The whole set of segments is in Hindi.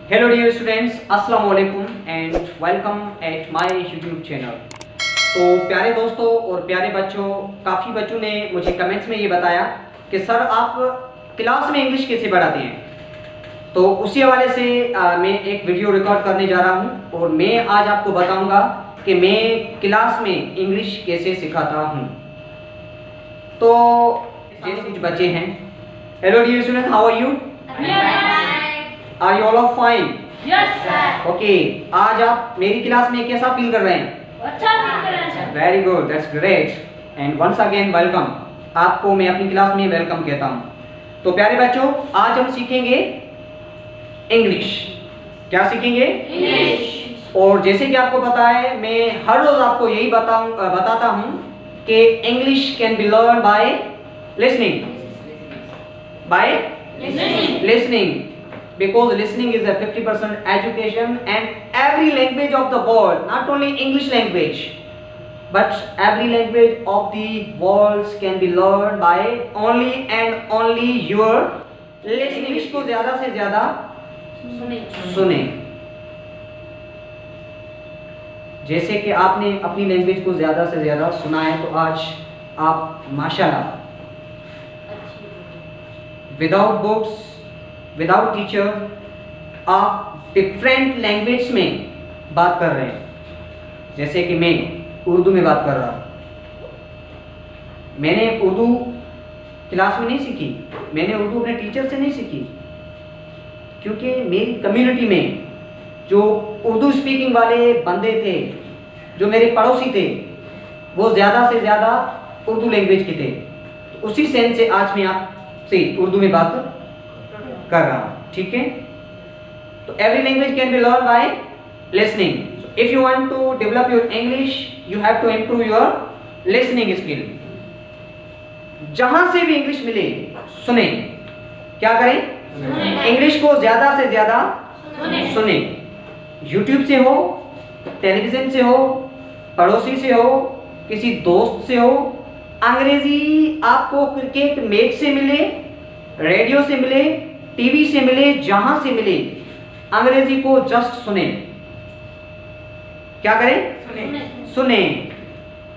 Hello dear students, Assalamu alaikum and welcome at my YouTube channel। तो प्यारे दोस्तों और प्यारे बच्चों, काफ़ी बच्चों ने मुझे कमेंट्स में ये बताया कि सर आप क्लास में इंग्लिश कैसे पढ़ाते हैं। तो उसी हवाले से मैं एक वीडियो रिकॉर्ड करने जा रहा हूँ और मैं आज आपको बताऊँगा कि मैं क्लास में इंग्लिश कैसे सिखाता हूँ। तो जैसे कुछ बच्चे हैं। Hello dear student, how are you? Are you all of fine? Yes sir. Okay, आज आप मेरी क्लास में कैसा फील कर रहे हैं? अच्छा फील कर रहे हैं sir. Very good, that's great and once again welcome. आपको मैं अपनी क्लास में वेलकम कहता हूँ। तो प्यारे बच्चों, आज हम सीखेंगे इंग्लिश। क्या सीखेंगे? इंग्लिश। और जैसे कि आपको पता है, मैं हर रोज आपको यही बताता हूँ कि English can be learn by listening, by listening, because listening is a 50% education, and every language of the world, not only English language but every language of the world can be learned by only and only your listening। English को ज्यादा से ज्यादा सुने। जैसे कि आपने अपनी लैंग्वेज को ज्यादा से ज्यादा सुना है, तो आज आप माशाल्लाह विदाउट बुक्स, विदाउट टीचर, आप डिफरेंट लैंग्वेज में बात कर रहे हैं। जैसे कि मैं उर्दू में बात कर रहा हूँ। मैंने उर्दू क्लास में नहीं सीखी, मैंने उर्दू अपने टीचर से नहीं सीखी, क्योंकि मेरी कम्युनिटी में जो उर्दू स्पीकिंग वाले बंदे थे, जो मेरे पड़ोसी थे, वो ज़्यादा से ज़्यादा उर्दू लैंग्वेज के थे। तो उसी सेंस से आज मैं आपसे उर्दू में बात कर रहा हूँ, ठीक है। तो every language can be learn by listening. If you want to develop your English, you have to improve your listening skill. जहां से भी इंग्लिश मिले, सुने। क्या करें? इंग्लिश को ज्यादा से ज्यादा सुने। यूट्यूब से हो, टेलीविजन से हो, पड़ोसी से हो, किसी दोस्त से हो। अंग्रेजी आपको क्रिकेट मैच से मिले, रेडियो से मिले, टीवी से मिले, जहां से मिले, अंग्रेजी को जस्ट सुने। क्या करें? सुने।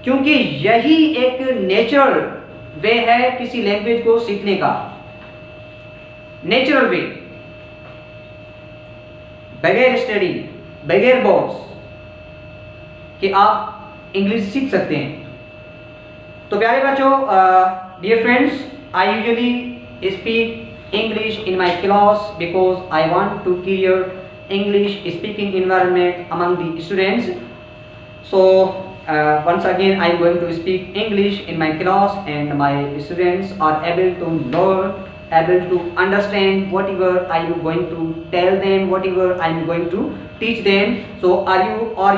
क्योंकि यही एक नेचुरल वे है किसी लैंग्वेज को सीखने का, नेचुरल वे, बगैर स्टडी, बगैर बुक्स कि आप इंग्लिश सीख सकते हैं। तो प्यारे बच्चों, dear friends, I usually speak English in my class because I want to create English speaking environment among the students. So once again I am going to speak English in my class, and my students are able to learn, able to understand whatever I am going to tell them, whatever I am going to teach them. So are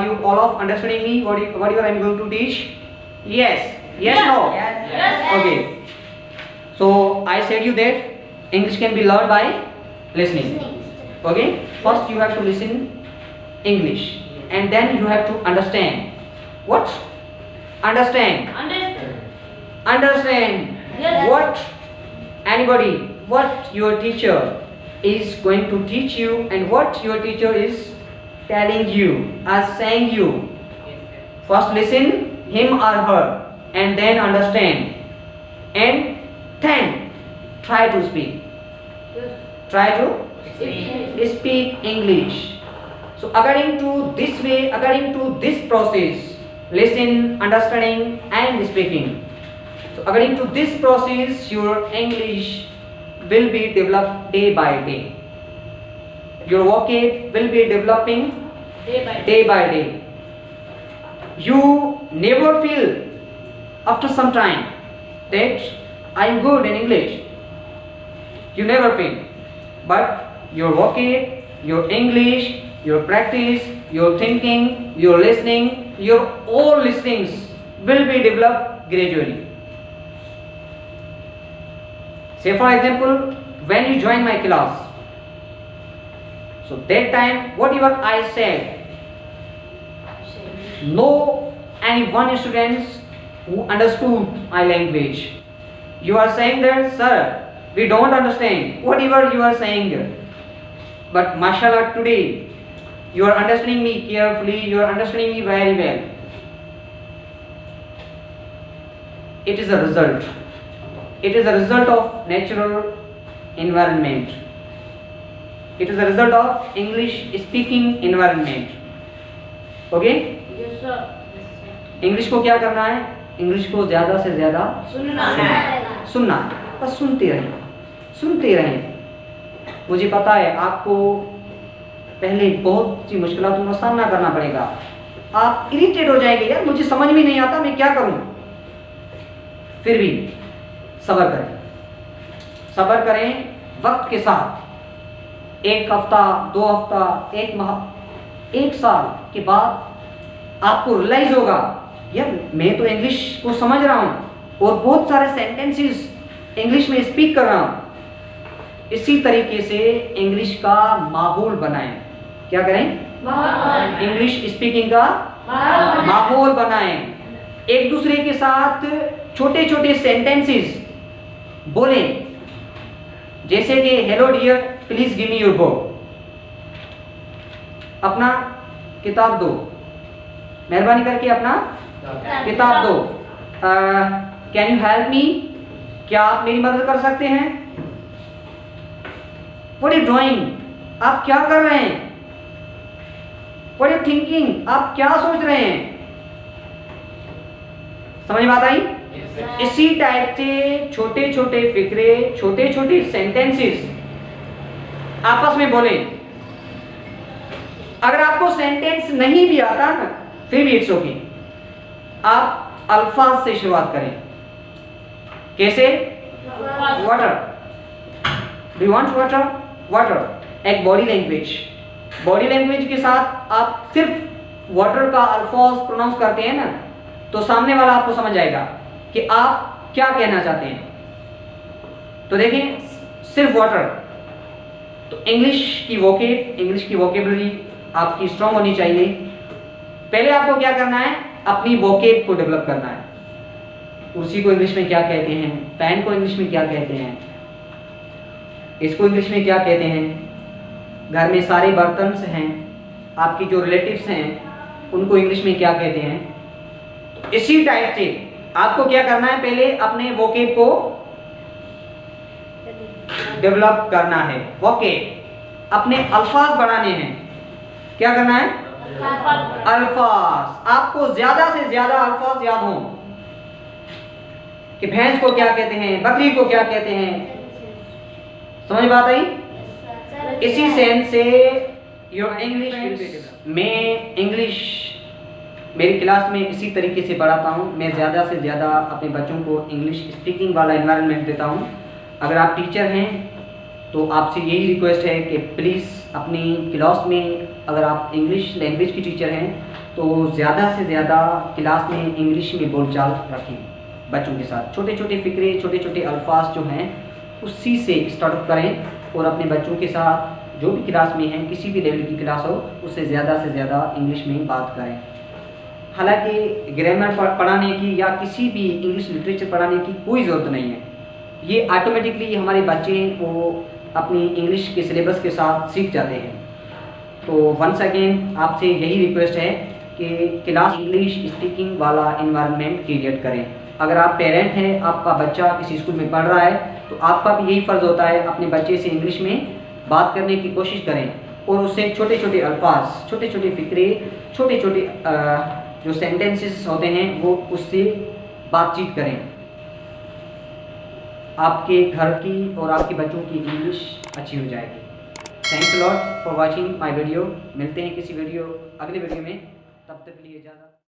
you all of understanding me? Whatever I am going to teach? Yes, no? Yes. Okay. So I said you that English can be learned by listening. Okay, first you have to listen English, and then you have to understand. What? Understand. Yes. What anybody, what your teacher is going to teach you, and what your teacher is telling you or saying you. First listen him or her, and then understand, and then try to speak. Try to speak English. So according to this way, according to this process, listen, understanding and speaking. So according to this process, your English will be developed day by day. Your vocab will be developing day by day. You never feel after some time that I am good in English. You never feel, but your vocab, your English, your practice, your thinking, your listening, your all listenings will be developed gradually. Say for example, when you join my class, so that time whatever I said, no any one students who understood my language. You are saying that, sir, we don't understand whatever you are saying. but mashallah today you are understanding me carefully, you are understanding me very well. It is a result. It is a result of natural environment. It is a result of English speaking environment. Okay? Yes, sir. English को क्या करना है? इंग्लिश को ज़्यादा से ज़्यादा सुनना है। सुनना है, बस सुनते रहें, सुनते रहें। मुझे पता है आपको पहले बहुत सी मुश्किलों का सामना करना पड़ेगा। आप इरिटेट हो जाएंगे, यार मुझे समझ में नहीं आता, मैं क्या करूं? फिर भी सब्र करें, सब्र करें वक्त के साथ। 1 हफ्ता, 2 हफ्ता, 1 माह, 1 साल के बाद आपको रियलाइज होगा, यार मैं तो इंग्लिश को समझ रहा हूँ और बहुत सारे सेंटेंसेस इंग्लिश में स्पीक कर रहा हूँ। इसी तरीके से इंग्लिश का माहौल बनाएं। क्या करें? इंग्लिश स्पीकिंग का माहौल बनाएं। एक दूसरे के साथ छोटे छोटे सेंटेंसेस बोलें, जैसे कि hello dear please give me your book. अपना किताब दो, मेहरबानी करके अपना किताब दो। Can you help me? क्या आप मेरी मदद कर सकते हैं? What is doing? आप क्या कर रहे हैं? What is thinking? आप क्या सोच रहे हैं? समझ में बात आई? इसी टाइप से छोटे छोटे फिक्रे, छोटे छोटे सेंटेंसेस आपस में बोले। अगर आपको सेंटेंस नहीं भी आता ना, फिर भी इट्स ओके। आप अल्फाज से शुरुआत करें। कैसे? Water. Do you want water? Water एक बॉडी लैंग्वेज। बॉडी लैंग्वेज के साथ आप सिर्फ वाटर का अल्फाज प्रोनाउंस करते हैं ना, तो सामने वाला आपको समझ आएगा कि आप क्या कहना चाहते हैं। तो देखें, सिर्फ वाटर। तो इंग्लिश की वोकेबलरी आपकी स्ट्रांग होनी चाहिए। पहले आपको क्या करना है? अपनी वोकेब को डेवलप करना है। कुर्सी को इंग्लिश में क्या कहते हैं? फैन को इंग्लिश में क्या कहते हैं? इसको इंग्लिश में क्या कहते हैं? घर में सारे बर्तन हैं, आपकी जो रिलेटिव्स हैं, उनको इंग्लिश में क्या कहते हैं? तो इसी टाइप से आपको क्या करना है? पहले अपने वोकेब को डेवलप करना है। वोकेब, अपने अल्फाज बढ़ाने हैं। क्या करना है? अल्फाज। आपको ज्यादा से ज्यादा अल्फाज याद हों कि भैंस को क्या कहते हैं, बकरी को क्या कहते हैं। समझ बात आई? इसी सेंस से your English will be developed. मैं इंग्लिश मेरी क्लास में इसी तरीके से पढ़ाता हूँ। मैं ज़्यादा से ज़्यादा अपने बच्चों को इंग्लिश स्पीकिंग वाला एनवायरनमेंट देता हूँ। अगर आप टीचर हैं तो आपसे यही रिक्वेस्ट है कि प्लीज़ अपनी क्लास में, अगर आप इंग्लिश लैंग्वेज की टीचर हैं तो ज़्यादा से ज़्यादा क्लास में इंग्लिश में बोलचाल रखें बच्चों के साथ। छोटे छोटे फिक्रे, छोटे छोटे अल्फाज जो हैं उसी से स्टार्ट करें और अपने बच्चों के साथ जो भी क्लास में हैं, किसी भी लेवल की क्लास हो, उससे ज़्यादा से ज़्यादा इंग्लिश में बात करें। हालांकि ग्रामर पढ़ाने की या किसी भी इंग्लिश लिटरेचर पढ़ाने की कोई ज़रूरत नहीं है। ये ऑटोमेटिकली हमारे बच्चे वो अपनी इंग्लिश के सिलेबस के साथ सीख जाते हैं। तो वंस अगेन आपसे यही रिक्वेस्ट है कि क्लास इंग्लिश स्पीकिंग वाला एनवायरनमेंट क्रिएट करें। अगर आप पेरेंट हैं, आपका बच्चा किसी स्कूल में पढ़ रहा है, तो आपका भी यही फ़र्ज़ होता है अपने बच्चे से इंग्लिश में बात करने की कोशिश करें और उससे छोटे छोटे अल्फाज, छोटे छोटे फिक्रे, छोटे छोटे जो सेंटेंसेस होते हैं वो उससे बातचीत करें। आपके घर की और आपके बच्चों की इंग्लिश अच्छी हो जाएगी। Thanks a lot for watching my video. मिलते हैं किसी अगले वीडियो में, तब तक के लिए इजाज़त।